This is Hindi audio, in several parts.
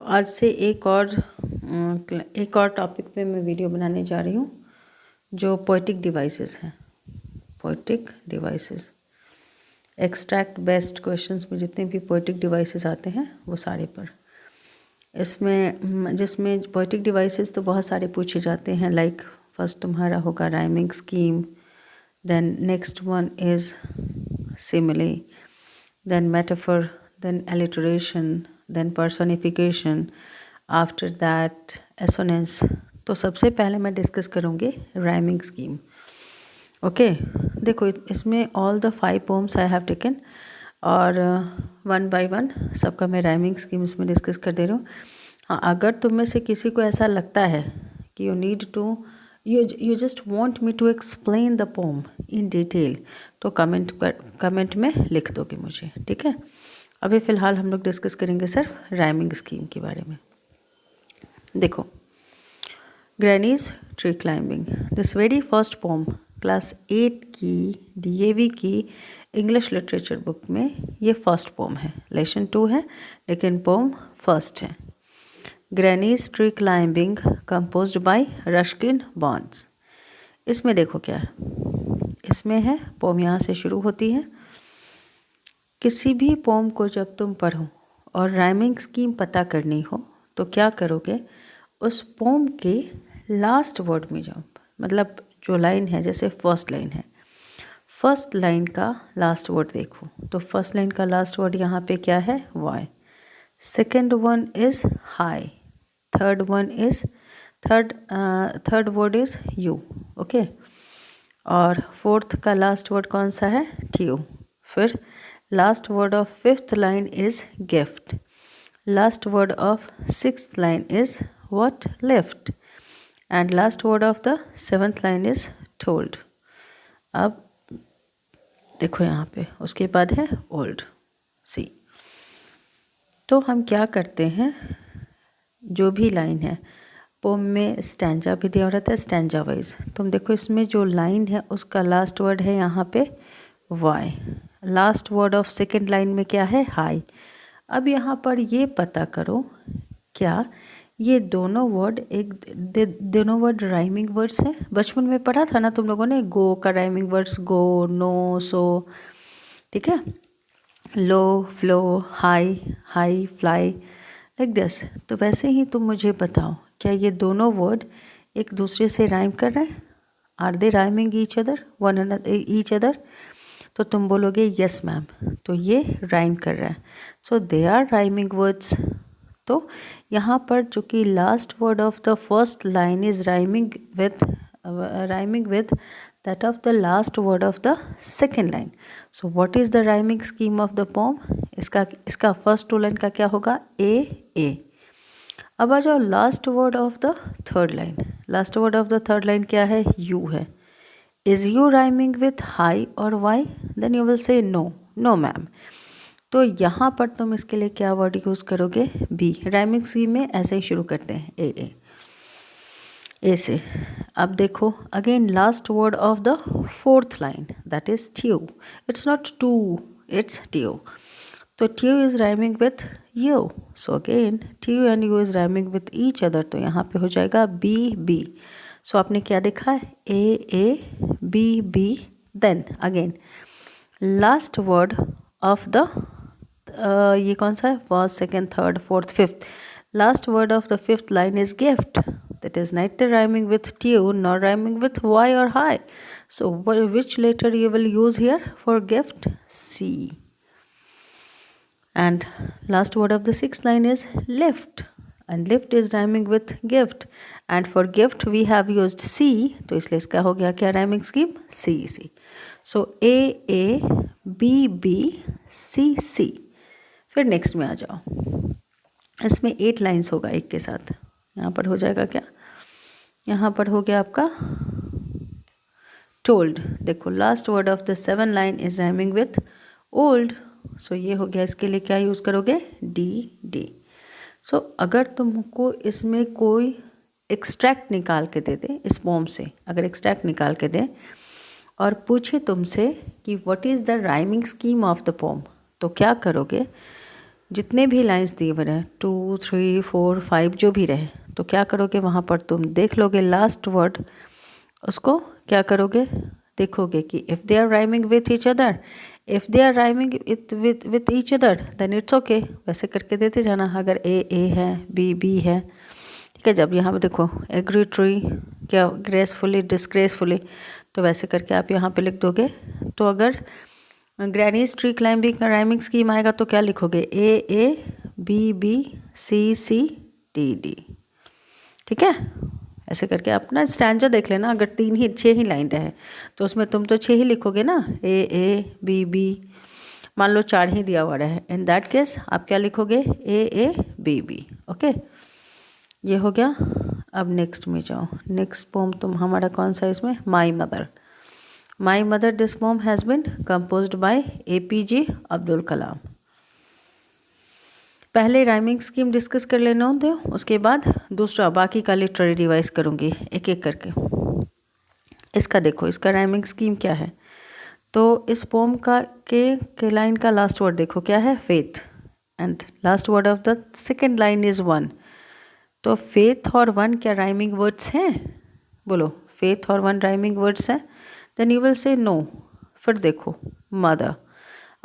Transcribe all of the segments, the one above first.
आज से एक और टॉपिक पे मैं वीडियो बनाने जा रही हूँ जो पोएटिक डिवाइसेस हैं। Poetic devices, extract best questions में जितने भी पोएटिक डिवाइसेस आते हैं वो सारे पर जिसमें पोएटिक डिवाइसेस तो बहुत सारे पूछे जाते हैं। लाइक फर्स्ट तुम्हारा होगा rhyming scheme, then next one is simile, then metaphor, then alliteration, then personification, after that assonance। तो सबसे पहले मैं डिस्कस करूँगी राइमिंग स्कीम। ओके, देखो इसमें all the 5 poems I have taken और वन बाय वन सबका मैं राइमिंग स्कीम इसमें डिस्कस कर दे रही हूँ। हाँ, अगर तुम में से किसी को ऐसा लगता है कि you just want me to explain the poem in detail, तो कमेंट में लिख दोगे मुझे, ठीक है। अभी फ़िलहाल हम लोग डिस्कस करेंगे सिर्फ राइमिंग स्कीम के बारे में। देखो, granny's tree climbing, this very first poem class 8 की DAV की इंग्लिश लिटरेचर बुक में ये फर्स्ट पोम है। लेसन 2 है लेकिन पोम फर्स्ट है। Grannies tree climbing composed bye Ruskin bonds. इसमें देखो क्या है, इसमें है पोम यहाँ से शुरू होती है। किसी भी पोम को जब तुम पढ़ो और राइमिंग स्कीम पता करनी हो तो क्या करोगे, उस पोम के लास्ट वर्ड में जाओ। मतलब जो लाइन है, जैसे फर्स्ट लाइन है, फर्स्ट लाइन का लास्ट वर्ड देखो तो फर्स्ट लाइन का लास्ट वर्ड यहाँ पे क्या है, why. Second one is high, third word is you, okay. और फोर्थ का लास्ट वर्ड कौन सा है, ट्यू। फिर last word of fifth line is gift, last word of sixth line is what, left, and last word of the seventh line is told. अब देखो यहाँ पे उसके बाद है ओल्ड, सी। तो हम क्या करते हैं, जो भी लाइन है पोम में स्टैंजा भी दिया रहता है, स्टैंजा वाइज। तुम देखो इसमें जो लाइन है उसका लास्ट वर्ड है यहाँ पे why, last word of second line में क्या है, हाई। अब यहाँ पर ये पता करो क्या ये दोनों वर्ड राइमिंग वर्ड्स हैं। बचपन में पढ़ा था ना तुम लोगों ने, गो का rhyming words go, no, so, ठीक है। Low, flow, high, fly, like this. तो वैसे ही तुम मुझे बताओ, क्या ये दोनों वर्ड एक दूसरे से राइम कर रहे हैं? Are they rhyming each other? तो तुम बोलोगे यस मैम, तो ये राइम कर रहा है, सो दे आर राइमिंग वर्ड्स। तो यहाँ पर जो कि last word of the first line is rhyming with that of the last word of the second line. So what is the rhyming scheme of the poem? इसका फर्स्ट 2 लाइन का क्या होगा, ए। अब आ जाओ last word of the third line. Last word of the third line क्या है, यू है। Is you rhyming with high और why? Then you will say no ma'am. तो यहाँ पर तुम इसके लिए क्या वर्ड यूज़ करोगे, बी। राइमिंग स्कीम में ऐसे ही शुरू करते हैं, ए से। अब देखो again last word of the fourth line, that is too. It's not two, it's too. तो too is rhyming with you, so again too and you is rhyming with each other, तो यहाँ पे हो जाएगा बी। सो आपने क्या देखा है, A, B, then again last word of the ये कौन सा है, first, second, third, fourth, fifth. Last word of the fifth line is gift. That is neither rhyming with tune nor rhyming with y or high. So which letter you will use here for gift? C. And last word of the sixth line is lift. And lift is rhyming with gift. And for gift we have used C. तो इसलिए इसका हो गया क्या rhyming scheme? C. So A, B, C. फिर नेक्स्ट में आ जाओ, इसमें 8 लाइन्स होगा एक के साथ। यहाँ पर हो जाएगा क्या, यहाँ पर हो गया आपका टोल्ड। देखो last word of the 7 line is rhyming with old, so ये हो गया। इसके लिए क्या यूज़ करोगे, डी। सो अगर तुमको इसमें कोई एक्सट्रैक्ट निकाल के दे दे, इस पोम से अगर एक्सट्रैक्ट निकाल के दे और पूछे तुमसे कि what is the rhyming scheme of the pome, तो क्या करोगे, जितने भी लाइंस दिए हुए रहे 2 3 4 5 जो भी रहे, तो क्या करोगे वहाँ पर तुम देख लोगे लास्ट वर्ड, उसको क्या करोगे देखोगे कि if they are rhyming with each other, if they are rhyming with each other then it's okay, वैसे करके देते जाना। अगर ए है, बी है, ठीक है। जब यहाँ पे देखो एग्री ट्री क्या ग्रेसफुली डिसग्रेसफुली, तो वैसे करके आप यहाँ पे लिख दोगे। तो अगर ग्रैनीज ट्री क्लाइंबिंग का राइमिंग स्कीम आएगा तो क्या लिखोगे ए बी सी डी, ठीक है। ऐसे करके आप ना स्टैंजा देख लेना, अगर 6 ही लाइन रहे तो उसमें तुम तो 6 ही लिखोगे ना, ए बी, मान लो 4 ही दिया हुआ है, इन दैट केस आप क्या लिखोगे ए बी, ओके। ये हो गया। अब नेक्स्ट में जाओ। नेक्स्ट पोम तुम हमारा कौन सा इसमें, my mother. My mother this poem has been composed by APJ Abdul Kalam. पहले राइमिंग स्कीम डिस्कस कर लेना दो, उसके बाद दूसरा बाकी का लिटरेरी डिवाइस करूँगी एक एक करके। इसका देखो, इसका राइमिंग स्कीम क्या है। तो इस पोम का के लाइन का लास्ट वर्ड देखो क्या है, faith, and last word of the second line is one. तो फेथ और वन क्या राइमिंग वर्ड्स हैं, बोलो फेथ और वन राइमिंग वर्ड्स हैं, then you will say no. फिर देखो मदर,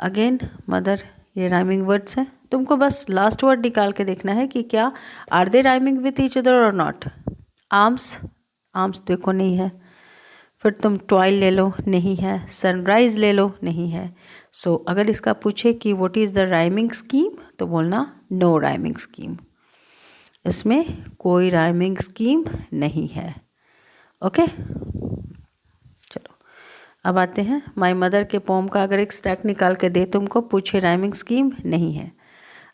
अगेन मदर, ये राइमिंग वर्ड्स हैं। तुमको बस लास्ट वर्ड निकाल के देखना है कि क्या are they rhyming with each other और नॉट। आर्म्स, आर्म्स देखो नहीं है। फिर तुम टॉयल ले लो, नहीं है। सनराइज ले लो, नहीं है। सो अगर इसका पूछे कि what is the rhyming scheme, तो बोलना नो राइमिंग स्कीम, इसमें कोई राइमिंग स्कीम नहीं है, ओके। चलो अब आते हैं माय मदर के पोम का अगर एक स्टैक निकाल के दे तुमको, पूछे राइमिंग स्कीम, नहीं है।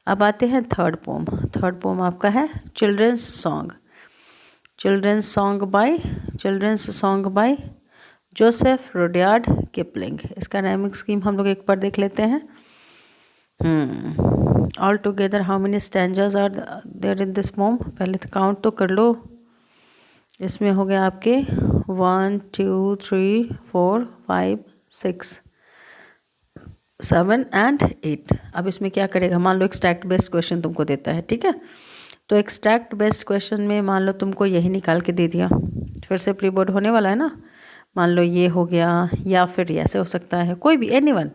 अब आते हैं थर्ड पोम। थर्ड पोम आपका है children's song. Children's song by Joseph Rudyard Kipling. इसका राइमिंग स्कीम हम लोग एक बार देख लेते हैं। All together how many stanzas are there in this poem, पहले तो काउंट तो कर लो। इसमें हो गया आपके 1 2 3 4 5 6 7 एंड 8। अब इसमें क्या करेगा, मान लो एक्सट्रैक्ट बेस्ड क्वेश्चन तुमको देता है, ठीक है। तो एक्सट्रैक्ट बेस्ड क्वेश्चन में मान लो तुमको यही निकाल के दे दिया, फिर से प्री बोर्ड होने वाला है ना। मान लो ये हो गया, या फिर ऐसे हो सकता है, कोई भी एनीवन,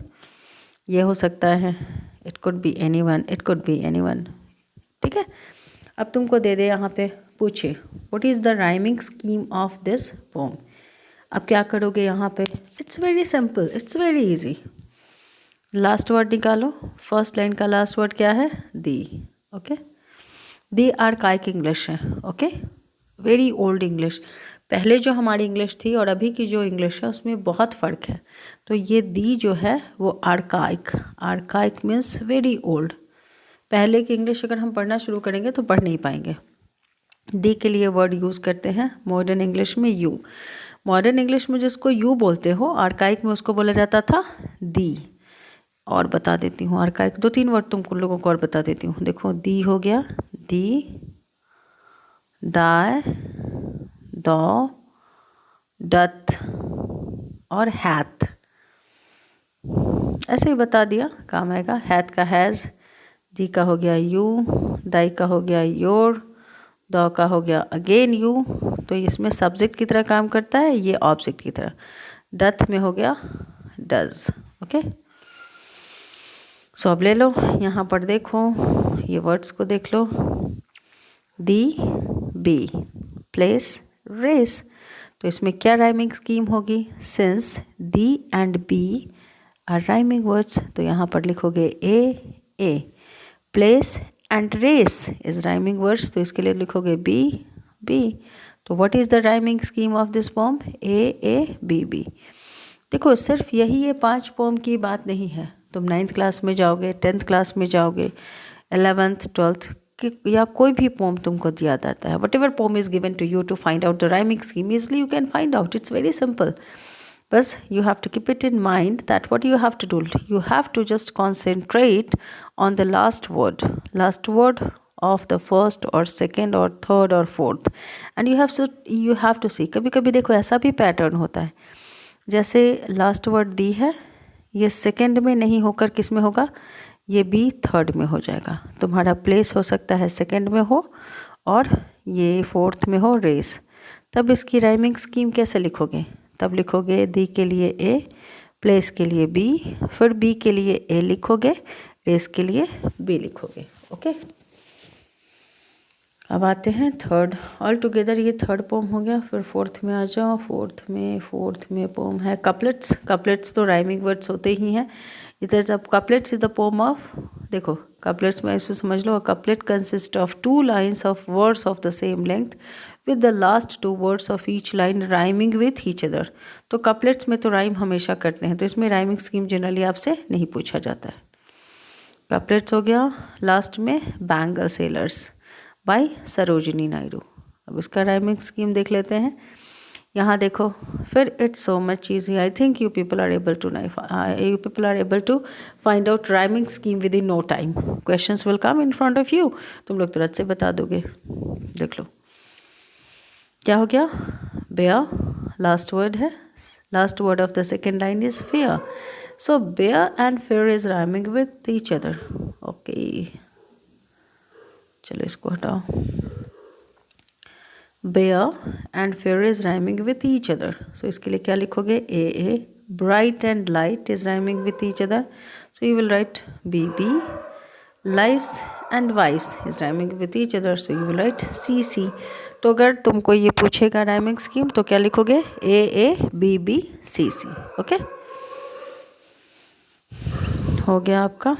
ये हो सकता है, it could be anyone, it could be anyone, ठीक है। अब तुमको दे दे यहाँ पे, पूछे what is the rhyming scheme of this pome. अब क्या करोगे यहाँ पे, it's very simple, it's very easy. Last word निकालो, फर्स्ट लाइन का लास्ट वर्ड क्या है, दी, ओके। दी आर्काइक इंग्लिश है, ओके, वेरी ओल्ड इंग्लिश। पहले जो हमारी इंग्लिश थी और अभी की जो इंग्लिश है उसमें बहुत फ़र्क है। तो ये दी जो है वो आर्काइक मीन्स वेरी ओल्ड। पहले की इंग्लिश अगर हम पढ़ना शुरू करेंगे तो पढ़ नहीं पाएंगे। दी के लिए वर्ड यूज़ करते हैं मॉडर्न इंग्लिश में यू। मॉडर्न इंग्लिश में जिसको यू बोलते हो, आर्काइक में उसको बोला जाता था दी। और बता देती हूँ आर्काइक 2-3 वर्ड तुमको लोगों को और बता देती हूँ। देखो दी हो गया, दी, दाय, दो, डथ और हैथ, ऐसे ही बता दिया, काम आएगा। हैथ का हैज़, दी का हो गया यू, दाई का हो गया योर, दो का हो गया अगेन यू, तो इसमें सब्जेक्ट की तरह काम करता है, ये ऑब्जेक्ट की तरह। डथ में हो गया डज, ओके। सो अब ले लो, यहाँ पर देखो ये वर्ड्स को देख लो, दी, बी, प्लेस, रेस। तो इसमें क्या राइमिंग स्कीम होगी, since thee and be are rhyming words, तो यहाँ पर लिखोगे A, place and race is rhyming words, तो इसके लिए लिखोगे बी। तो what is the rhyming scheme of this poem, A B. देखो सिर्फ यही ये 5 पोम की बात नहीं है। तुम 9th क्लास में जाओगे, 10th क्लास में जाओगे, 11th 12th या कोई भी पोम तुमको दिया जाता है, whatever poem is given to you to find out the rhyming scheme, easily you can find out, it's very simple. बस you have to keep it in mind that what you have to do, you have to just concentrate on the last word of the first or second or third or fourth, and you have to see, कभी कभी देखो ऐसा भी पैटर्न होता है, जैसे लास्ट वर्ड दी है, ये सेकेंड में नहीं होकर किस में होगा, ये बी थर्ड में हो जाएगा। तुम्हारा प्लेस हो सकता है सेकंड में हो और ये फोर्थ में हो रेस। तब इसकी राइमिंग स्कीम कैसे लिखोगे? तब लिखोगे दी के लिए ए, प्लेस के लिए बी, फिर बी के लिए ए लिखोगे, रेस के लिए बी लिखोगे। ओके, अब आते हैं थर्ड। ऑल टुगेदर ये थर्ड पोम हो गया। फिर फोर्थ में आ जाओ। फोर्थ में पोम है कपलेट्स। कपलेट्स तो राइमिंग वर्ड्स होते ही हैं। इधर जब couplets is the poem of, देखो कपलेट्स में इसको समझ लो, couplet consist of 2 lines of words of the same length with the last 2 words of each line rhyming with each other. तो कपलेट्स में तो राइम हमेशा करते हैं, तो इसमें राइमिंग स्कीम जनरली आपसे नहीं पूछा जाता है। कपलेट्स हो गया। लास्ट में bangle sellers by Sarojini Naidu. अब इसका राइमिंग स्कीम देख लेते हैं। यहाँ देखो, फिर it's so much easy. I think you people are able to find out rhyming scheme within no time. Questions will come in front of you, तुम लोग तुरंत से बता दोगे। देख लो क्या हो गया। बेयर लास्ट वर्ड है, last word of the second line is fair. So bear and fair is rhyming with each other. Okay, चलो इसको हटाओ। Bear and fair is rhyming with each other. So इसके लिए क्या लिखोगे? A. Bright and light is rhyming with each other, so you will write B. Lives and wives is rhyming with each other, so you will write C. तो अगर तुमको ये पूछेगा राइमिंग स्कीम तो क्या लिखोगे? ए, बी, सी। ओके, हो गया आपका।